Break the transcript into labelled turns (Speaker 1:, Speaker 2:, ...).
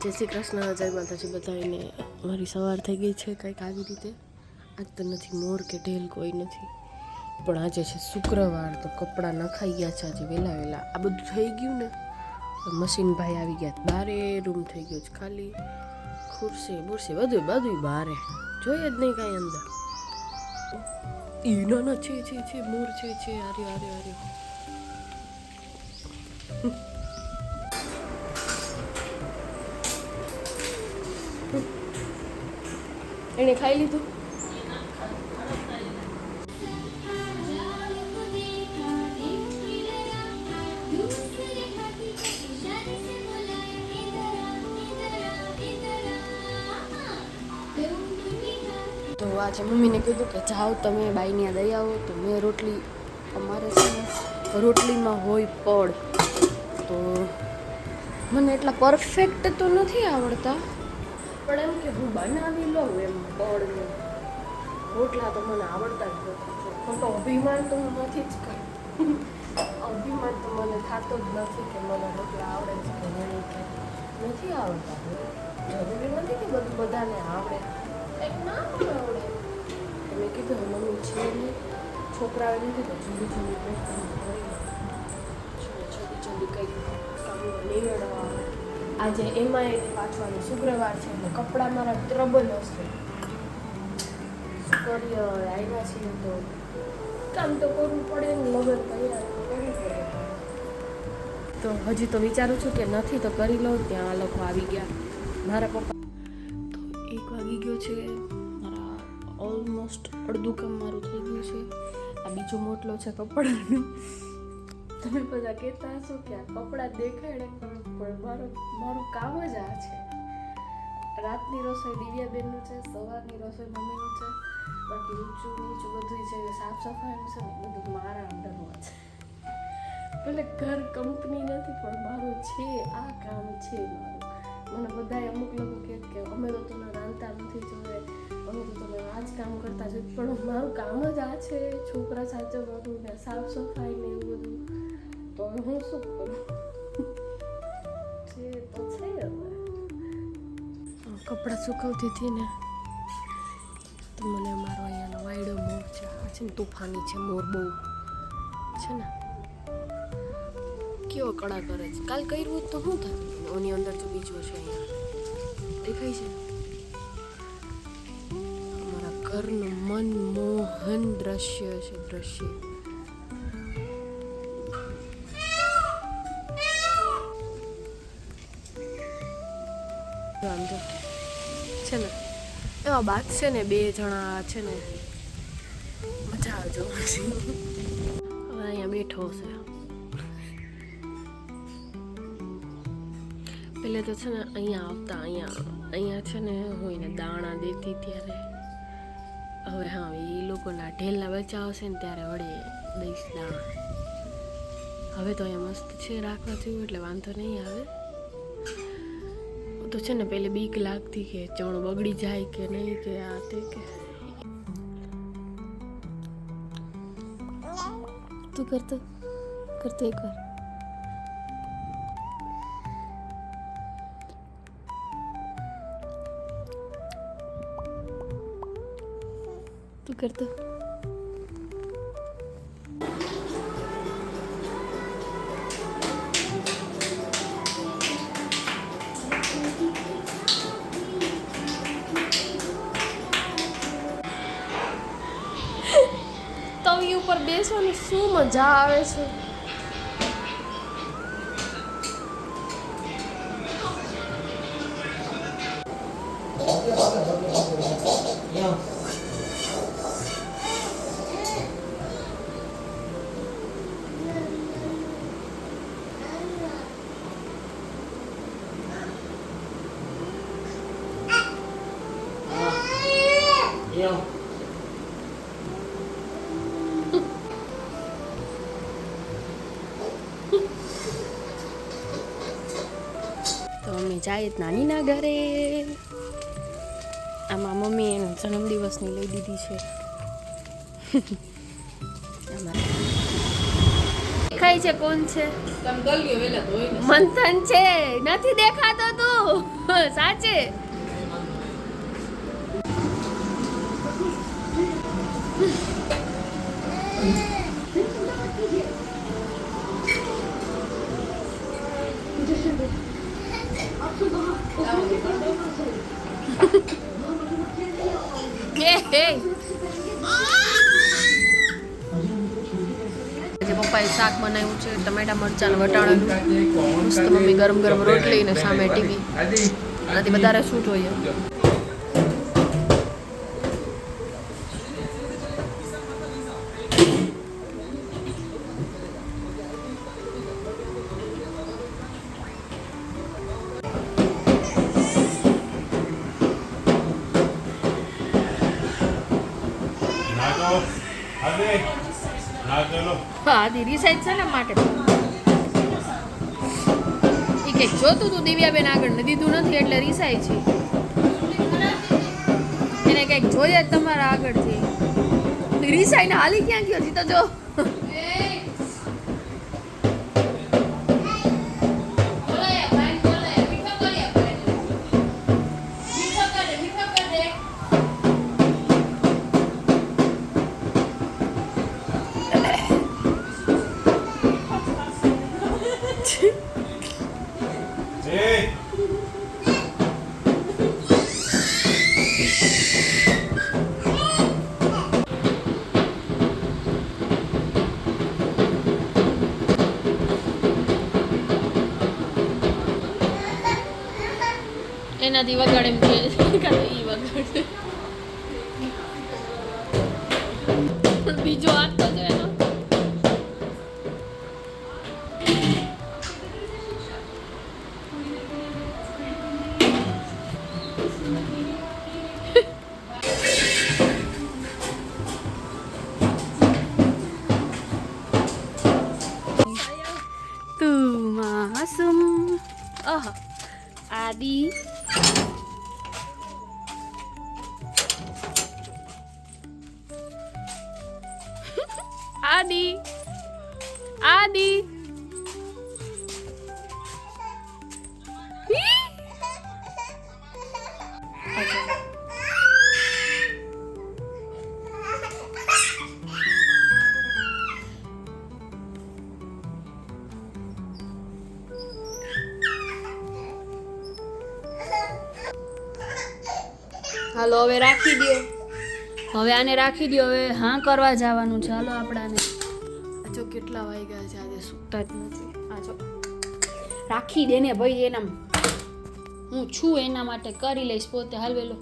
Speaker 1: જય શ્રી કૃષ્ણ, જય માતાજી બધાને. મારી સવાર થઈ ગઈ છે કંઈક આવી રીતે. આજ તો નથી મોર કે ઢેલ કોઈ નથી, પણ આજે છે શુક્રવાર તો કપડાં નખાઈ ગયા છે આજે વહેલા વહેલા. આ બધું થઈ ગયું ને, મશીન ભાઈ આવી ગયા, બારે રૂમ થઈ ગયો છે ખાલી, ખુરશી બુરશી બધું બારે, જોઈએ જ નહીં કાંઈ અંદર. ના ના છે મોર છે આર્યો એને ખાઈ લીધું. તો આજે મમ્મીને કીધું કે જાઓ તમે બાઈને દઈ આવો, તો મેં રોટલી, અમારે છે ને રોટલીમાં હોય પડ, તો મને એટલા પરફેક્ટ તો નથી આવડતા, પણ એમ કે હું બનાવી લઉં એમ પડને રોટલા તો મને આવડતા જ નથી. ખોટો અભિમાન તો હું નથી જ કરું, અભિમાન તો મને થતો જ નથી કે મને રોટલા આવડે છે કે નહીં, કે નથી આવડતા. જરૂરી નથી કે બધું બધાને આવડે, કંઈક ના પણ આવડે. મેં કીધું મમ્મી છે નહીં, છોકરાઓએ નથી તો જલ્દી કંઈક કામ કરી જલ્દી કંઈક કામ નિવેડવા આવે. આજે એમાં એ પાછવાનું શુક્રવાર છે એટલે કપડાં મારા ટ્રબલ હશે. કરીએ આવ્યા છીએ તો કામ તો કરવું પડે ને, લગ્ન તૈયાર કરવું પડે. તો હજી તો વિચારું છું કે નથી તો કરી લઉં. ત્યાં આ લોકો આવી ગયા મારા પપ્પા. તો 1 વાગી ગયો છે, મારા ઓલમોસ્ટ અડધું કામ મારું થઈ ગયું છે. આ બીજો મોટલો છે કપડાનું. તમે બધા કહેતા હશો કે આ કપડાં દેખાડે, પણ મારું કામ જ આ છે. રાતની રસોઈ દિવ્યાબેનનું છે, સવારની રસોઈ મમ્મીનું છે, બાકી ઊંચું નીચું બધું છે, સાફ સફાઈનું છે ને બધું મારા અંડરમાં છે. ભલે ઘર કંપની નથી પણ મારું છે, આ કામ છે મારું. મને બધાએ અમુક લોકો કહે કે અમે તો તમે રાંધતા નથી જોઈએ, અમે તો તમે આ જ કામ કરતા જોઈએ, પણ મારું કામ જ આ છે, છોકરા સાચવવાનું ને સાફ સફાઈ ને એવું બધું. તો હવે હું શું કરું? જે તો છે. હવે કપડાં સુકવતી હતી ને તો મને મારો અહીંયાનો વાયડો મોર છે, આ છે ને તોફાની છે મોર, બહુ છે ને, કેવો કડા કરે છે. કાલ કર્યું તો શું થતું? ઓની અંદર જો બીજો છે, અહીંયા દેખાય છે. અમારા ઘરનું મનમોહન દ્રશ્ય છે, દ્રશ્ય. વાંધો છે ને, એવા બાત છે ને, 2 જણા છે ને, મજા આવે જોવાની. હવે અહીંયા બેઠો છે. પહેલે તો છે ને અહીંયા આવતા, અહીંયા છે ને હું એને દાણા દેતી ત્યારે. હવે હા, એ લોકોના ઢેલના બચ્ચા આવશે ને ત્યારે વળે દઈશ દાણા. હવે તો અહીંયા મસ્ત છે રાખવા જેવું, એટલે વાંધો નહીં આવે. તો છે ને પહેલે બીક લાગતી કે ચણો બગડી જાય કે નહીં, કે આ તે કે. તું કરતો એકવાર. તું કરતો. તવી ઉપર બેસવાની શું મજા આવે છે. તો મમ્મી જાય નાનીના ઘરે. આમાં મમ્મી એનો જન્મદિવસની લઈ દીધી છે. દેખાય છે કોણ છે? મંથન છે, નથી દેખાતો તું. સાચે પપ્પાએ શાક બનાવ્યું છે ટમેટા મરચાં વટાણાનું મસ્ત મમ્મી ગરમ ગરમ રોટલી ને સામે ટીવી આનાથી વધારે શું જોઈએ હા દીદી સાઈડ છે ને માટે એ કંઈક જોતું તું દિવ્યાબેન આગળ ને દીધું નથી એટલે રીસાય છે એને કંઈક જોઈએ જ તમારા આગળથી રીસાય ને હાલી ક્યાં ગયો છે તો જો એનાથી વગાડે એમ કે ઈ વગાડે પણ બીજો હાથ તો છે એનો તું માસૂમ આહા આદિ આદિ આદિ હાલો હવે રાખી દો હવે આને રાખી દો હવે હા કરવા જવાનું છે હાલો આપણાને જો કેટલા વાગ્યા છે આજે સૂતા જ નથી આ જો રાખી દે ને ભાઈ એના હું છું એના માટે કરી લઈશ પોતે હાલ વેલો